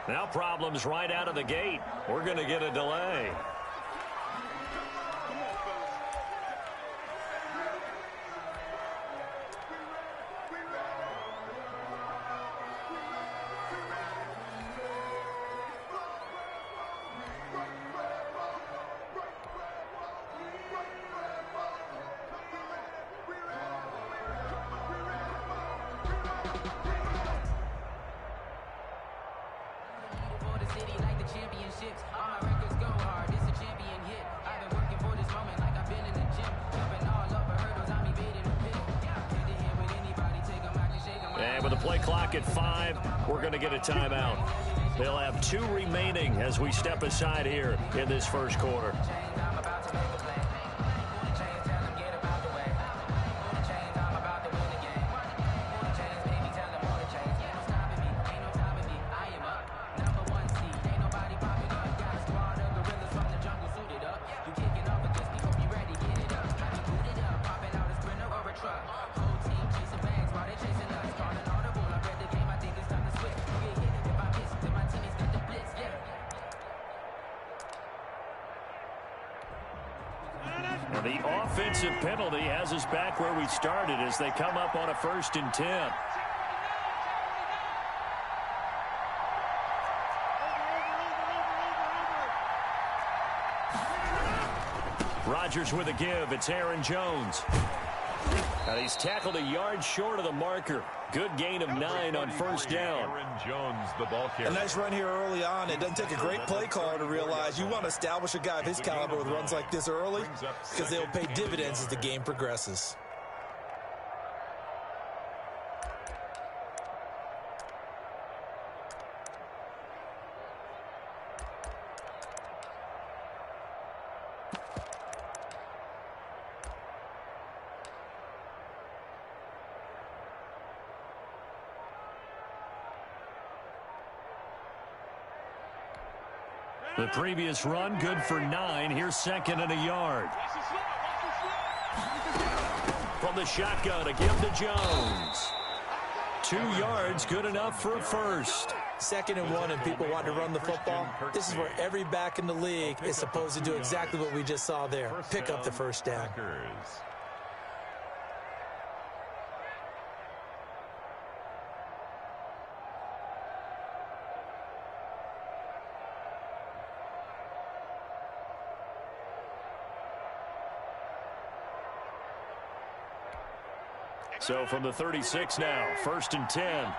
Now problems right out of the gate. We're going to get a delay. And with the play clock at 5, we're going to get a timeout. They'll have 2 remaining as we step aside here in this first quarter. The offensive penalty has us back where we started as they come up on a 1st and 10. Rodgers with a give. It's Aaron Jones. And he's tackled a yard short of the marker. Good gain of 9 on 1st down. Aaron Jones, the ball carrier. A nice run here early on. It doesn't take a great play caller to realize you want to establish a guy of his caliber with runs like this early because they'll pay dividends as the game progresses. The previous run good for 9. Here's 2nd and a yard. From the shotgun, a give to Jones. 2 yards, good enough for a 1st. 2nd and 1 and people want to run the football. This is where every back in the league is supposed to do exactly what we just saw there. Pick up the 1st down. So from the 36 now, 1st and 10.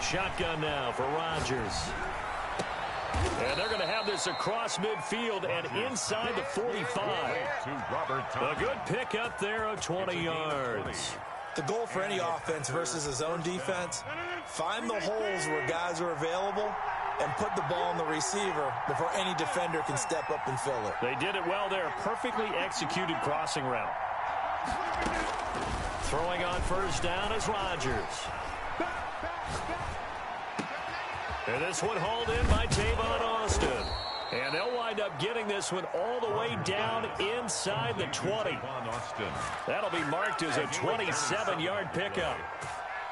Shotgun now for Rodgers. And they're going to have this across midfield and inside the 45. A good pickup there of 20 yards. The goal for any offense versus his own defense, find the holes where guys are available and put the ball on the receiver before any defender can step up and fill it. They did it well there. Perfectly executed crossing route. Throwing on 1st down is Rodgers. And this one hauled in by Tavon Austin. And they'll wind up getting this one all the way down inside the 20. That'll be marked as a 27-yard pickup.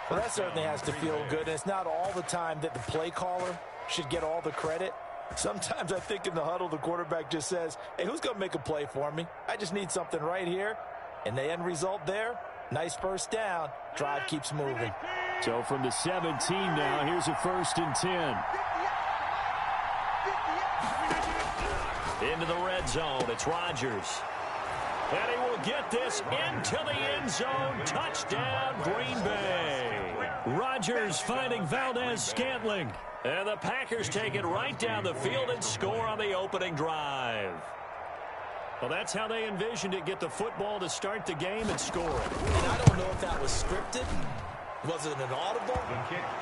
Well, that certainly has to feel good. And it's not all the time that the play caller should get all the credit. Sometimes I think in the huddle, the quarterback just says, hey, who's going to make a play for me? I just need something right here. And the end result there, nice 1st down. Drive keeps moving. So from the 17 now, here's a 1st and 10. Into the red zone, it's Rodgers. And he will get this into the end zone. Touchdown, Green Bay. Rodgers finding Valdez-Scantling. And the Packers take it right down the field and score on the opening drive. Well, that's how they envisioned it. Get the football to start the game and score it. And I don't know if that was scripted. Was it an audible?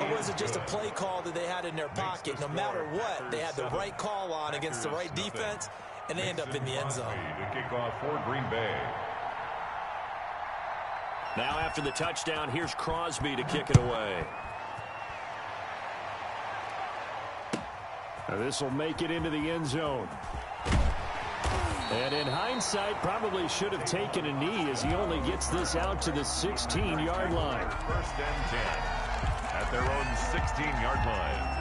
Or was it just a play call that they had in their pocket? No matter what, they had the right call on against the right defense, and they end up in the end zone. The kickoff for Green Bay. Now after the touchdown, here's Crosby to kick it away. Now this will make it into the end zone. And in hindsight, probably should have taken a knee as he only gets this out to the 16-yard line. 1st and 10 at at their own 16-yard line.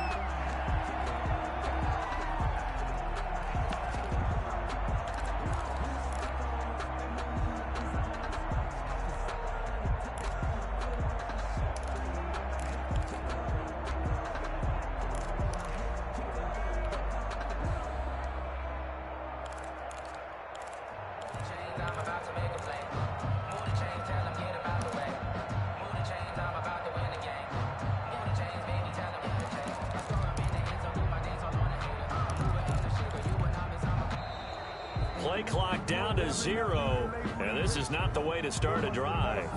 Play clock down to 0, and this is not the way to start a drive.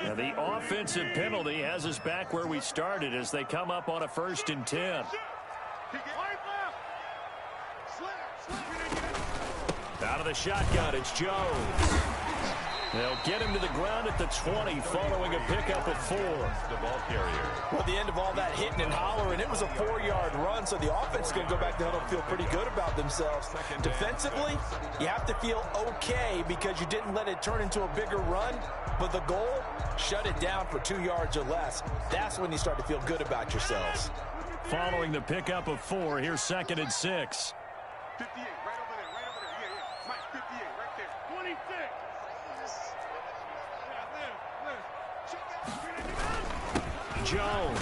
Now the offensive penalty has us back where we started as they come up on a 1st and 10. Out of the shotgun, it's Jones. They'll get him to the ground at the 20 following a pickup of 4. The ball carrier. Well, at the end of all that hitting and hollering, it was a 4-yard run, so the offense is going to go back to huddle and feel pretty good about themselves. Defensively, you have to feel okay because you didn't let it turn into a bigger run, but the goal, shut it down for 2 yards or less. That's when you start to feel good about yourselves. Following the pickup of 4, here's 2nd and 6. 58, right over there, right over there. Yeah. Mike, 58, right there. 26. Jones.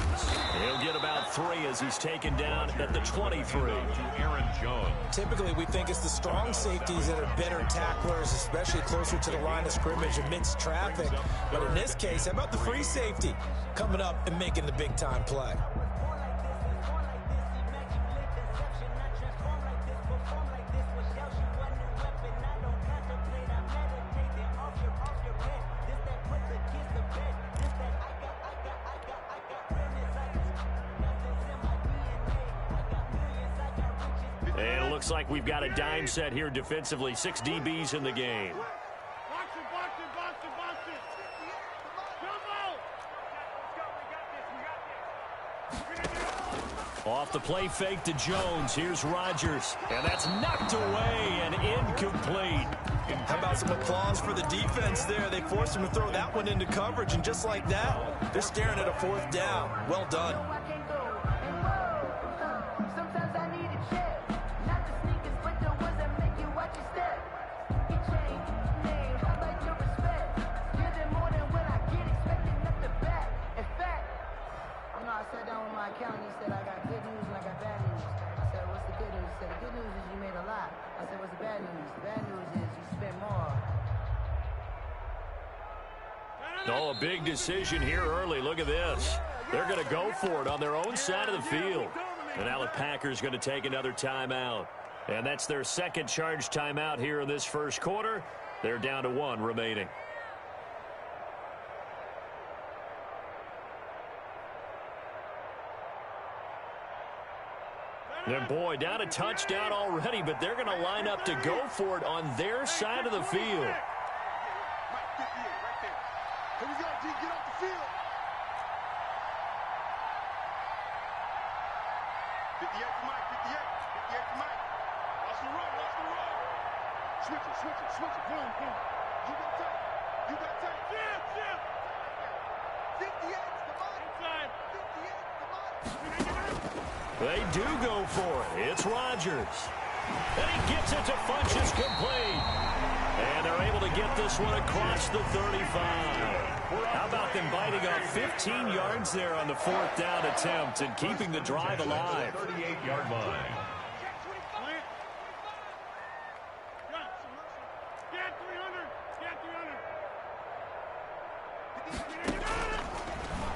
He'll get about 3 as he's taken down at the 23. To Aaron Jones. Typically, we think it's the strong safeties that are better tacklers, especially closer to the line of scrimmage amidst traffic. But in this case, how about the free safety coming up and making the big-time play? And it looks like we've got a dime set here defensively. 6 DBs in the game. Off the play fake to Jones. Here's Rodgers. And that's knocked away and incomplete. How about some applause for the defense there? They forced him to throw that one into coverage, and just like that, they're staring at a 4th down. Well done. Oh, a big decision here early. Look at this. They're going to go for it on their own side of the field. And now the Packers going to take another timeout. And that's their 2nd charge timeout here in this 1st quarter. They're down to 1 remaining. And boy, down a touchdown already, but they're going to line up to go for it on their side of the field. Here we go, D, get off the field. 58 for Mike, 58 for Mike. Watch the run, watch the run. Switch it, boom, boom. You got time. Yeah. 58 for Mike. Inside. 58 for Mike. They do go for it. It's Rodgers. And he gets it to Funchess complete. And they're able to get this one across the 35. How about them biting off 15 yards there on the 4th down attempt and keeping the drive alive? 38-yard line.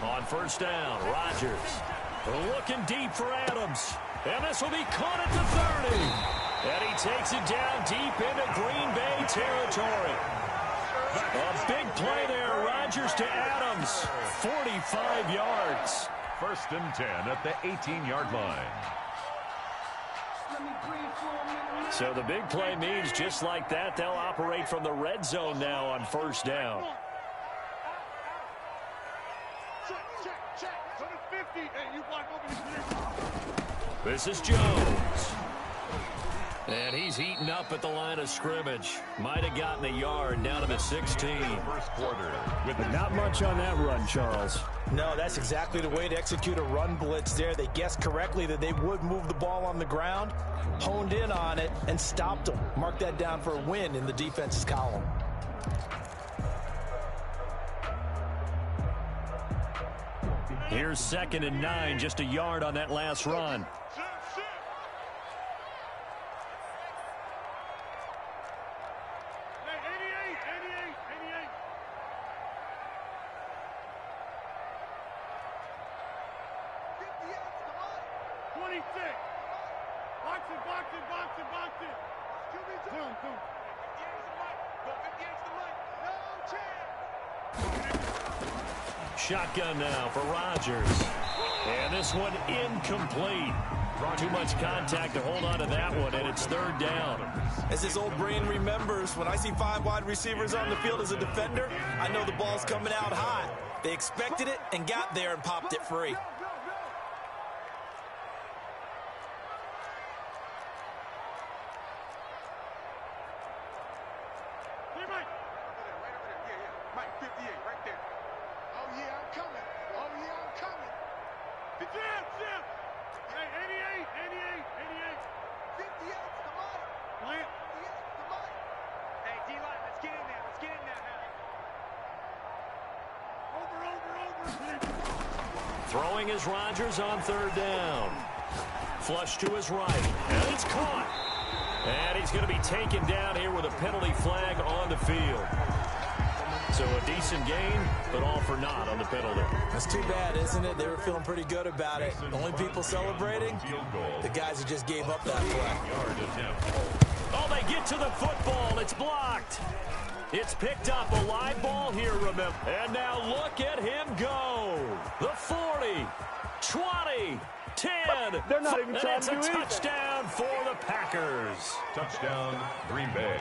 On 1st down, Rodgers looking deep for Adams. And this will be caught at the 30. And he takes it down deep into Green Bay territory. A big play there. Rodgers to Adams. 45 yards. 1st and 10 at the 18-yard line. So the big play means just like that, they'll operate from the red zone now on first down. This is Jones. And he's heating up at the line of scrimmage. Might have gotten a yard down to the 16. First quarter. But not much on that run, Charles. No, that's exactly the way to execute a run blitz there. They guessed correctly that they would move the ball on the ground, honed in on it, and stopped them. Mark that down for a win in the defense's column. Here's 2nd and 9, just a yard on that last run. Shotgun now for Rodgers. And this one incomplete. Too much contact to hold on to that one, and it's 3rd down. As his old brain remembers, when I see 5 wide receivers on the field as a defender, I know the ball's coming out hot. They expected it and got there and popped it free. Throwing is Rodgers on 3rd down. Flush to his right. And it's caught. And he's going to be taken down here with a penalty flag on the field. So a decent gain, but all for naught on the penalty. That's too bad, isn't it? They were feeling pretty good about it. The only people celebrating, the guys who just gave up that play. Oh, they get to the football. It's blocked. It's picked up, a live ball here, remember. And now look at him go. The 40, 20, 10. They're not even and trying it's to a do touchdown for the Packers. Touchdown, Green Bay.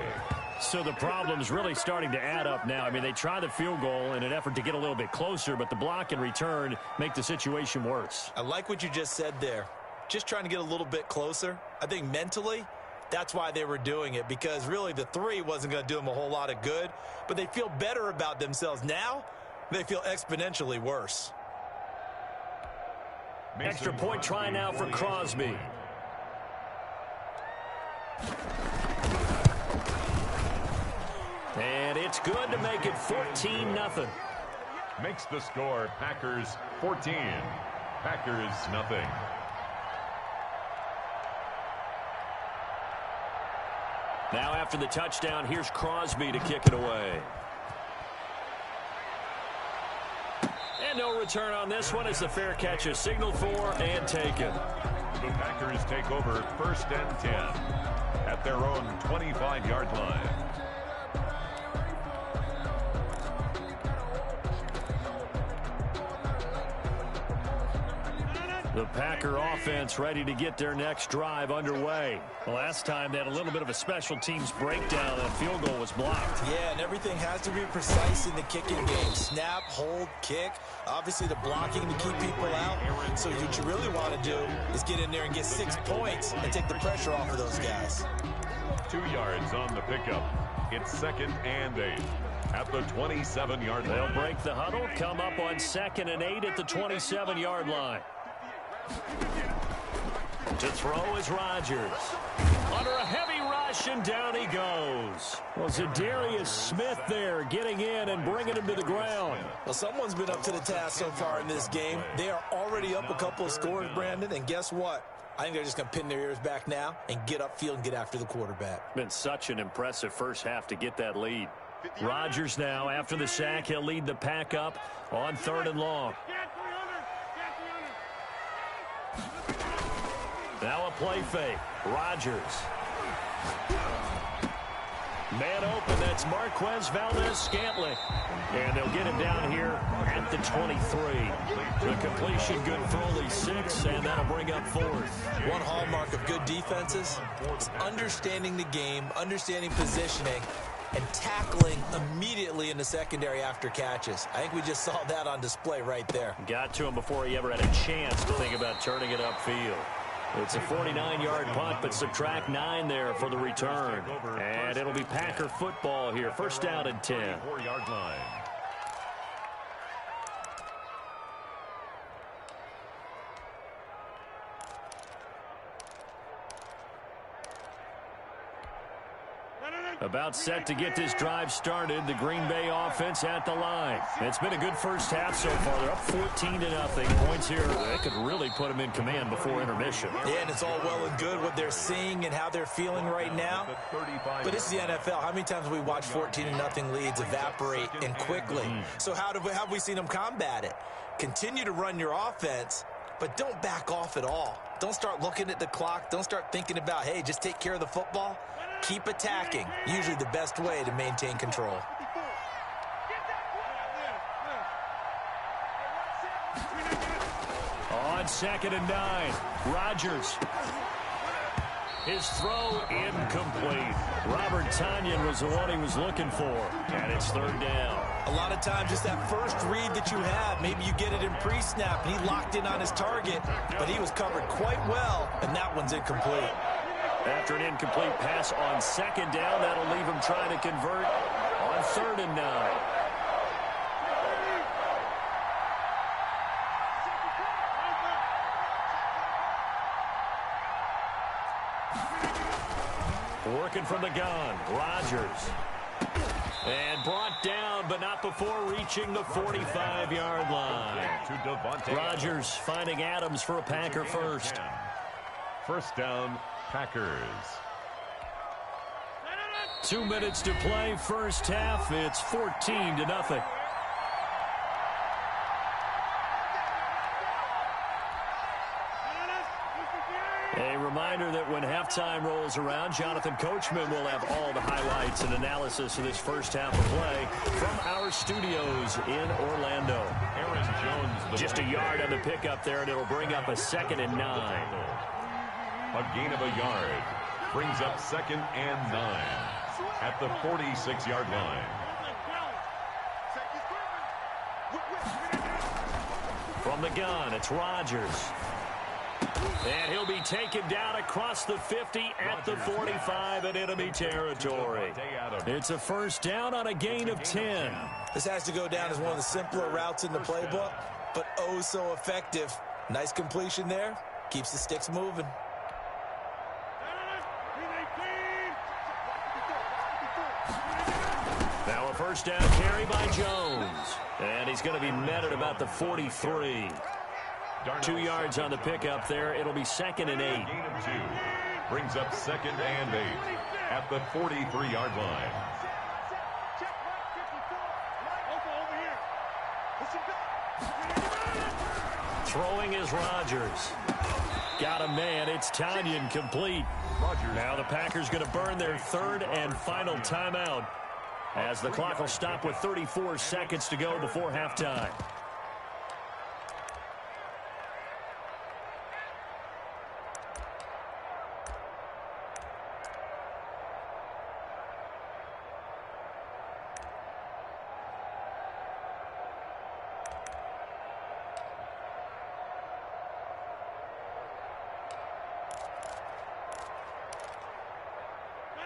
So the problem's really starting to add up now. I mean, they try the field goal in an effort to get a little bit closer, but the block and return make the situation worse. I like what you just said there. Just trying to get a little bit closer. I think mentally, that's why they were doing it, because really the 3 wasn't going to do them a whole lot of good, but they feel better about themselves. Now, they feel exponentially worse. Extra point try now for Crosby. And it's good to make it 14-0. Makes the score Packers 14. Packers nothing. Now after the touchdown, here's Crosby to kick it away. And no return on this one as the fair catch is signaled for and taken. The Packers take over 1st and 10 at their own 25-yard line. The Packer offense ready to get their next drive underway. Last time they had a little bit of a special teams breakdown. That field goal was blocked. Yeah, and everything has to be precise in the kicking game. Snap, hold, kick. Obviously the blocking to keep people out. So what you really want to do is get in there and get 6 points and take the pressure off of those guys. 2 yards on the pickup. It's 2nd and 8 at the 27-yard line. They'll break the huddle, come up on 2nd and 8 at the 27-yard line. To throw is Rodgers. Under a heavy rush, and down he goes. Well, Zadarius Smith there getting in and bringing him to the ground. Well, someone's been up to the task so far in this game. They are already up a couple of scores, Brandon, and guess what? I think they're just going to pin their ears back now and get upfield and get after the quarterback. Been such an impressive first half to get that lead. Rodgers now, after the sack, he'll lead the pack up on 3rd and long. Now a play fake. Rodgers. Man open, that's Marquez Valdes-Scantling. And they'll get him down here at the 23. The completion good for only 6, and that'll bring up 4th. One hallmark of good defenses is understanding the game, understanding positioning, and tackling immediately in the secondary after catches. I think we just saw that on display right there. Got to him before he ever had a chance to think about turning it upfield. It's a 49-yard punt, but subtract 9 there for the return. And it'll be Packer football here. First down and 10. 4-yard line. About set to get this drive started. The Green Bay offense at the line. It's been a good first half so far. They're up 14-0. Points here. They could really put them in command before intermission. Yeah, and it's all well and good what they're seeing and how they're feeling right now. But this is the NFL. How many times have we watched 14-0 leads evaporate and quickly? So how have we seen them combat it? Continue to run your offense, but don't back off at all. Don't start looking at the clock. Don't start thinking about, hey, just take care of the football. Keep attacking. Usually the best way to maintain control. On 2nd and 9, Rodgers. His throw incomplete. Robert Tonyan was the one he was looking for, and it's 3rd down. A lot of times just that first read that you have, maybe you get it in pre-snap, and he locked in on his target, but he was covered quite well, and that one's incomplete. After an incomplete pass on 2nd down, that'll leave him trying to convert on 3rd and 9. Working from the gun, Rodgers. And brought down, but not before reaching the 45-yard line. Rodgers finding Adams for a Packer first. First down, Packers. 2 minutes to play, first half. It's 14-0. A reminder that when halftime rolls around, Jonathan Coachman will have all the highlights and analysis of this first half of play from our studios in Orlando. Aaron Jones. Just a yard on the pickup there, and it'll bring up a 2nd and 9. A gain of a yard brings up 2nd and 9 at the 46-yard line. From the gun, it's Rodgers. And he'll be taken down across the 50 at the 45 in enemy territory. It's a first down on a gain of 10. This has to go down as one of the simpler routes in the playbook, but oh so effective. Nice completion there. Keeps the sticks moving. Now a first down carry by Jones. And he's going to be met at about the 43. 2 yards on the pickup there. It'll be 2nd and 8. Gain of 2 brings up 2nd and 8 at the 43-yard line. Throwing is Rodgers. Got a man. It's Tonyan complete. Now the Packers going to burn their 3rd and final timeout as the clock will stop with 34 seconds to go before halftime.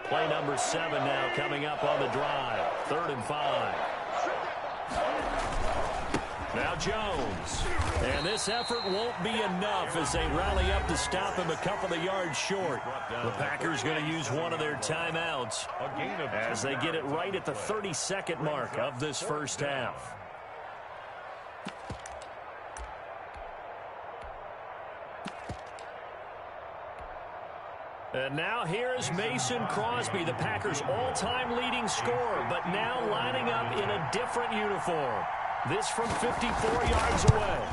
Play number 7 now coming up on the drive. 3rd and 5. Now Jones. And this effort won't be enough as they rally up to stop him a couple of yards short. The Packers going to use one of their timeouts as they get it right at the 32nd mark of this first half. And now here's Mason Crosby, the Packers' all-time leading scorer, but now lining up in a different uniform. This from 54 yards away.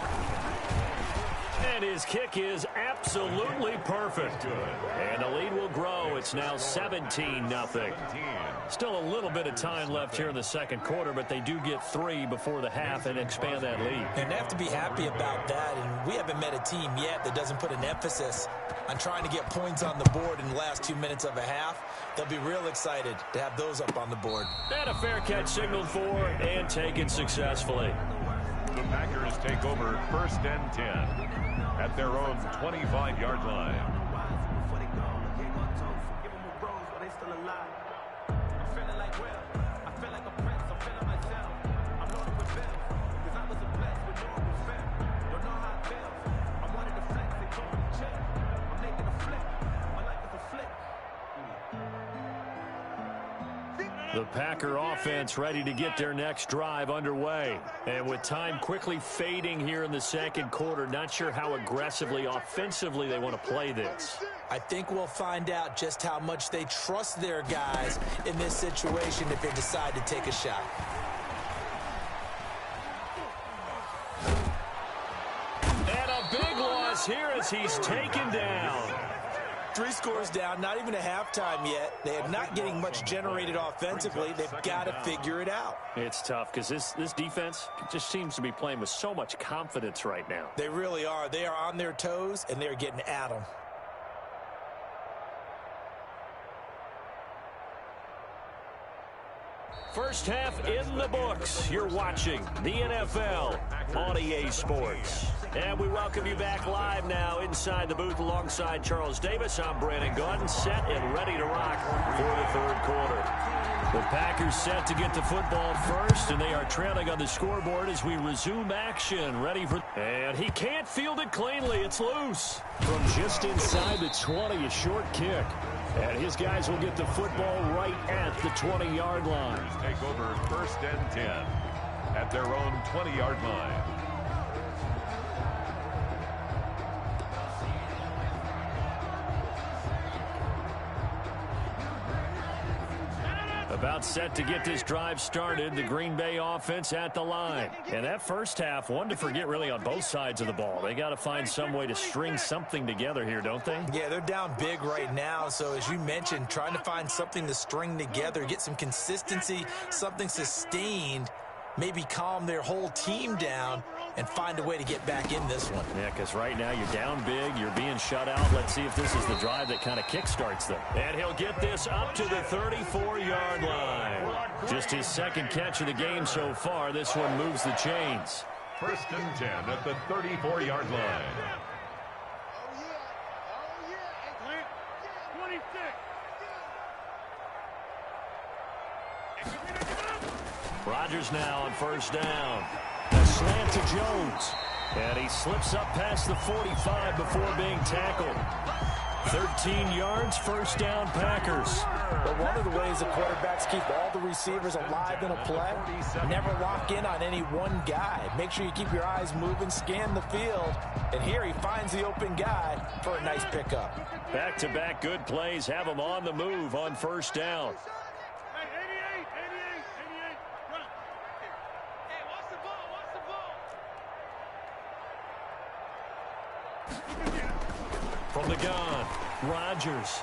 And his kick is absolutely perfect. And the lead will grow. It's now 17-0. Still a little bit of time left here in the second quarter, but they do get 3 before the half and expand that lead. And they have to be happy about that. And we haven't met a team yet that doesn't put an emphasis on trying to get points on the board in the last 2 minutes of a half. They'll be real excited to have those up on the board. And a fair catch signaled for and taken successfully. The Packers take over 1st and 10 at their own 25-yard line. The Packer offense ready to get their next drive underway. And with time quickly fading here in the second quarter, not sure how aggressively, offensively they want to play this. I think we'll find out just how much they trust their guys in this situation if they decide to take a shot. And a big loss here as he's taken down. 3 scores down, not even a halftime yet. They are not getting much generated offensively. They've got to figure it out. It's tough because this defense just seems to be playing with so much confidence right now. They really are. They are on their toes, and they're getting at them. First half in the books. You're watching the NFL on EA Sports. And we welcome you back live now inside the booth alongside Charles Davis. I'm Brandon Gunn, set and ready to rock for the third quarter. The Packers set to get the football first, and they are trailing on the scoreboard as we resume action. Ready for... And he can't field it cleanly. It's loose. From just inside the 20, a short kick. And his guys will get the football right at the 20-yard line. Take over 1st and 10 at their own 20-yard line. About set to get this drive started, the Green Bay offense at the line. And that first half, one to forget really on both sides of the ball. They got to find some way to string something together here, don't they? Yeah, they're down big right now. So as you mentioned, trying to find something to string together, get some consistency, something sustained, maybe calm their whole team down and find a way to get back in this one. Yeah, because right now you're down big, you're being shut out. Let's see if this is the drive that kind of kickstarts them. And he'll get this up to the 34-yard line. Just his second catch of the game so far. This one moves the chains. 1st and 10 at the 34-yard line. Rodgers now on first down. A slant to Jones. And he slips up past the 45 before being tackled. 13 yards, first down, Packers. But one of the ways the quarterbacks keep all the receivers alive in a play, never lock in on any one guy. Make sure you keep your eyes moving, scan the field. And here he finds the open guy for a nice pickup. Back-to-back good plays have him on the move on first down. From the gun, Rodgers.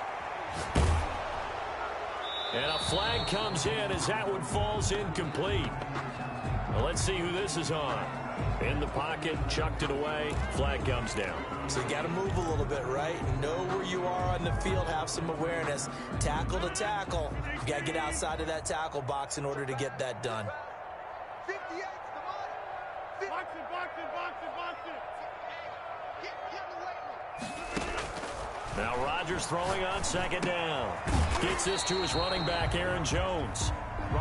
And a flag comes in as that one falls incomplete. Well, let's see who this is on. In the pocket, chucked it away, flag comes down. So you got to move a little bit, right? Know where you are on the field, have some awareness. Tackle to tackle. You got to get outside of that tackle box in order to get that done. 58, come on. Box it. Now Rodgers throwing on second down. Gets this to his running back, Aaron Jones.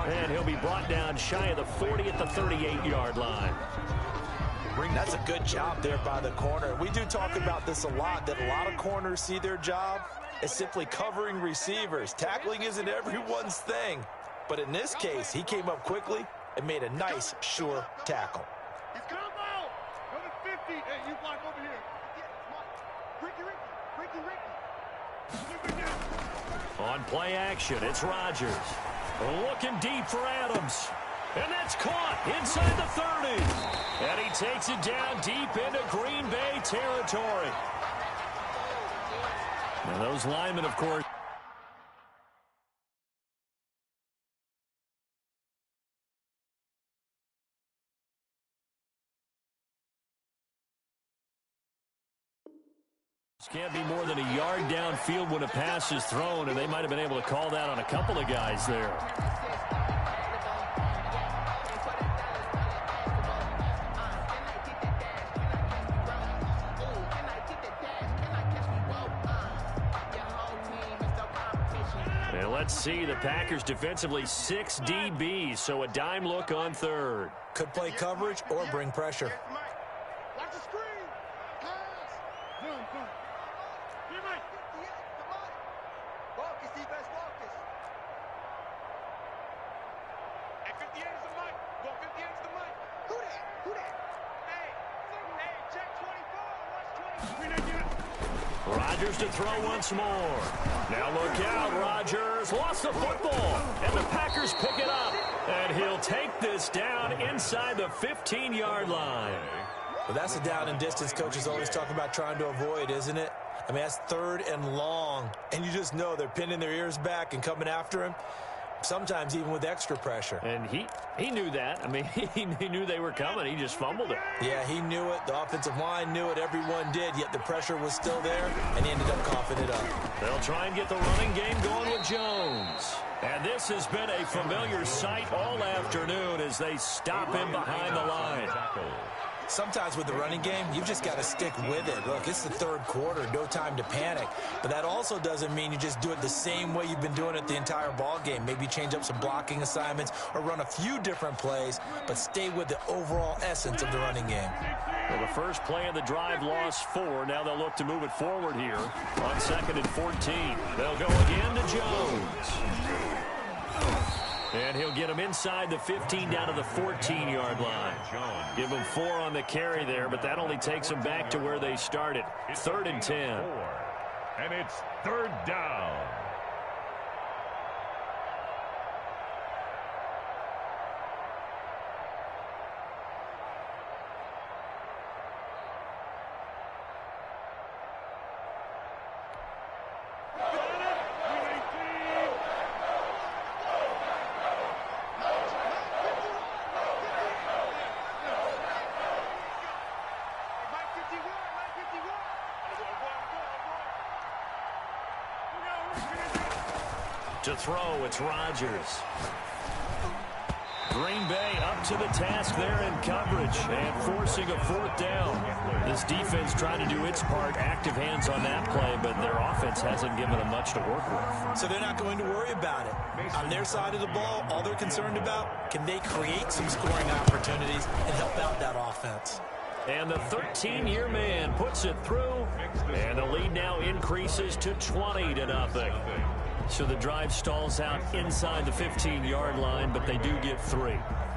And he'll be brought down shy of the 40 at the 38-yard line. That's a good job there by the corner. We do talk about this a lot, that a lot of corners see their job as simply covering receivers. Tackling isn't everyone's thing. But in this case, he came up quickly and made a nice, sure tackle. He's come out. Go to 50. Hey, you block over here. Ricky. On play action, it's Rodgers. Looking deep for Adams. And that's caught inside the 30. And he takes it down deep into Green Bay territory. And those linemen, of course. Can't be more than a yard downfield when a pass is thrown, and they might have been able to call that on a couple of guys there. And let's see, the Packers defensively 6 DBs, so a dime look on third. Could play coverage or bring pressure. Watch the screen. Pass. Run. Here, Mike. Marcus, defense, Marcus. At 58 is the Mike. Go 58 is the Mike. Who that? Hey, check 24. Watch 24. Rodgers to throw once more. Now look out, Rodgers lost the football, and the Packers pick it up. And he'll take this down inside the 15-yard line. Well, that's the down and distance coaches always talk about trying to avoid, isn't it? I mean, that's 3rd and long, and you just know they're pinning their ears back and coming after him, sometimes even with extra pressure. And he knew that. I mean, he knew they were coming. He just fumbled it. Yeah, he knew it. The offensive line knew it. Everyone did, yet the pressure was still there, and he ended up coughing it up. They'll try and get the running game going with Jones. And this has been a familiar sight all afternoon as they stop him behind the line. Sometimes with the running game, you've just got to stick with it. Look, it's the 3rd quarter, no time to panic. But that also doesn't mean you just do it the same way you've been doing it the entire ball game. Maybe change up some blocking assignments or run a few different plays, but stay with the overall essence of the running game. Well, the first play of the drive lost 4. Now they'll look to move it forward here on 2nd and 14. They'll go again to Jones. And he'll get him inside the 15 down to the 14-yard line. Give him 4 on the carry there, but that only takes them back to where they started. 3rd and 10. And it's 3rd down. To throw, it's Rodgers. Green Bay up to the task there in coverage and forcing a 4th down. This defense trying to do its part, active hands on that play, but their offense hasn't given them much to work with. So they're not going to worry about it. On their side of the ball, all they're concerned about, can they create some scoring opportunities and help out that offense? And the 13-year man puts it through, and the lead now increases to 20-0. So the drive stalls out inside the 15-yard line, but they do get 3.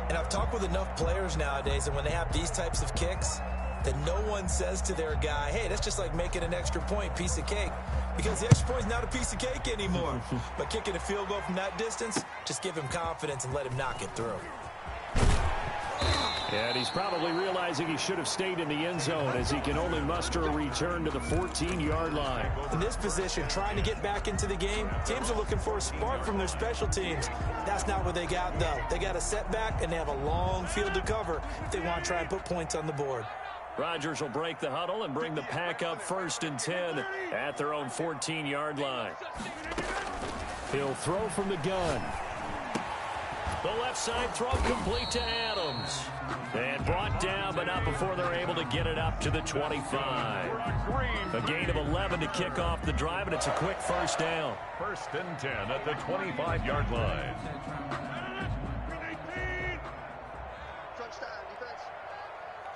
And I've talked with enough players nowadays, and when they have these types of kicks, that no one says to their guy, hey, that's just like making an extra point, piece of cake. Because the extra point's not a piece of cake anymore. But kicking a field goal from that distance, just give him confidence and let him knock it through. And he's probably realizing he should have stayed in the end zone as he can only muster a return to the 14-yard line. In this position, trying to get back into the game, teams are looking for a spark from their special teams. That's not what they got, though. They got a setback, and they have a long field to cover if they want to try and put points on the board. Rodgers will break the huddle and bring the Pack up 1st and 10 at their own 14-yard line. He'll throw from the gun. The left side throw complete to Adams. And brought down, but not before they're able to get it up to the 25. A gain of 11 to kick off the drive, and it's a quick 1st down. 1st and 10 at the 25-yard line. Touchdown defense.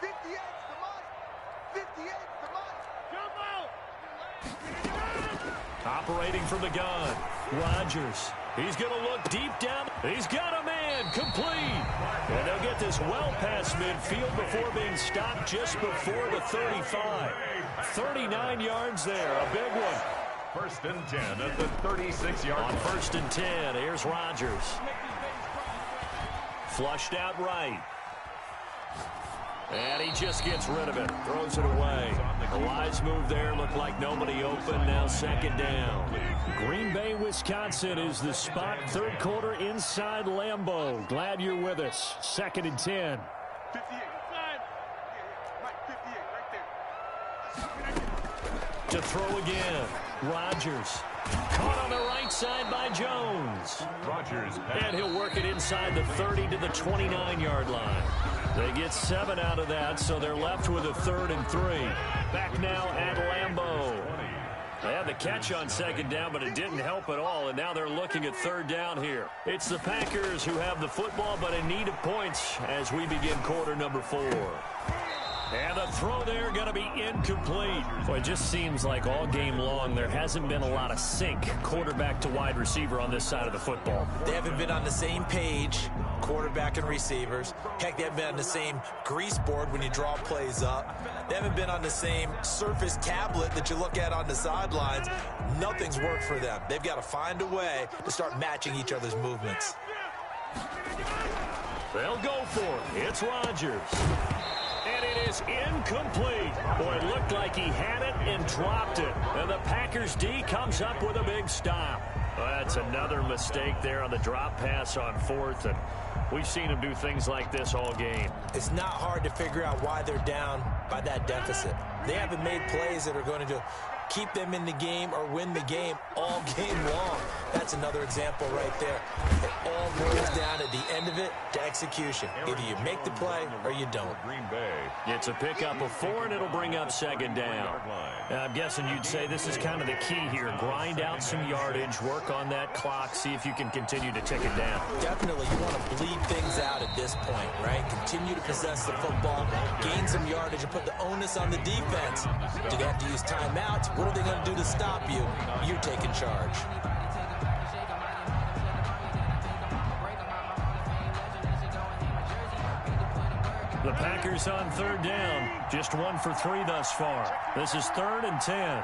58 to Mike. 58 to Mike. Jump out. Operating from the gun. Rodgers. He's going to look deep down. He's got a man complete. And they'll get this well past midfield before being stopped just before the 35. 39 yards there. A big one. 1st and 10 at the 36-yard line. On 1st and 10, here's Rodgers. Flushed out right. And he just gets rid of it. Throws it away. The wise move there. Looked like nobody open. Now second down. Green Bay, Wisconsin is the spot. Third quarter inside Lambeau. Glad you're with us. 2nd and 10. 58. Mike, 58 right there. To throw again. Rodgers. Caught on the right side by Jones. Rodgers. And he'll work it inside the 30 to the 29-yard line. They get 7 out of that, so they're left with a 3rd and 3. Back now at Lambeau. They had the catch on second down, but it didn't help at all, and now they're looking at 3rd down here. It's the Packers who have the football, but in need of points as we begin quarter number 4. And the throw there going to be incomplete. Boy, it just seems like all game long there hasn't been a lot of sync quarterback to wide receiver on this side of the football. They haven't been on the same page, quarterback and receivers. Heck, they haven't been on the same grease board when you draw plays up. They haven't been on the same Surface tablet that you look at on the sidelines. Nothing's worked for them. They've got to find a way to start matching each other's movements. They'll go for it. It's Rodgers. And it is incomplete. Boy, it looked like he had it and dropped it. And the Packers D comes up with a big stop. Well, that's another mistake there on the drop pass on 4th. And we've seen him do things like this all game. It's not hard to figure out why they're down by that deficit. They haven't made plays that are going to keep them in the game or win the game all game long. That's another example right there. It all boils down at the end of it to execution. Either you make the play or you don't. Green Bay. It's a pickup of 4, and it'll bring up 2nd down. I'm guessing you'd say this is kind of the key here. Grind out some yardage, work on that clock, see if you can continue to tick it down. Definitely, you want to bleed things out at this point, right? Continue to possess the football, gain some yardage, and put the onus on the defense. Do they have to use timeouts? What are they going to do to stop you? You're taking charge. The Packers on 3rd down. Just 1 for 3 thus far. This is 3rd and 10.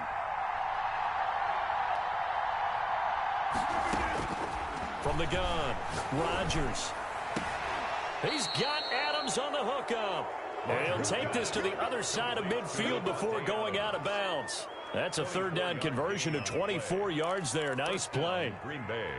From the gun, Rodgers. He's got Adams on the hookup. He'll take this to the other side of midfield before going out of bounds. That's a 3rd down conversion of 24 yards there. Nice play. Green Bay.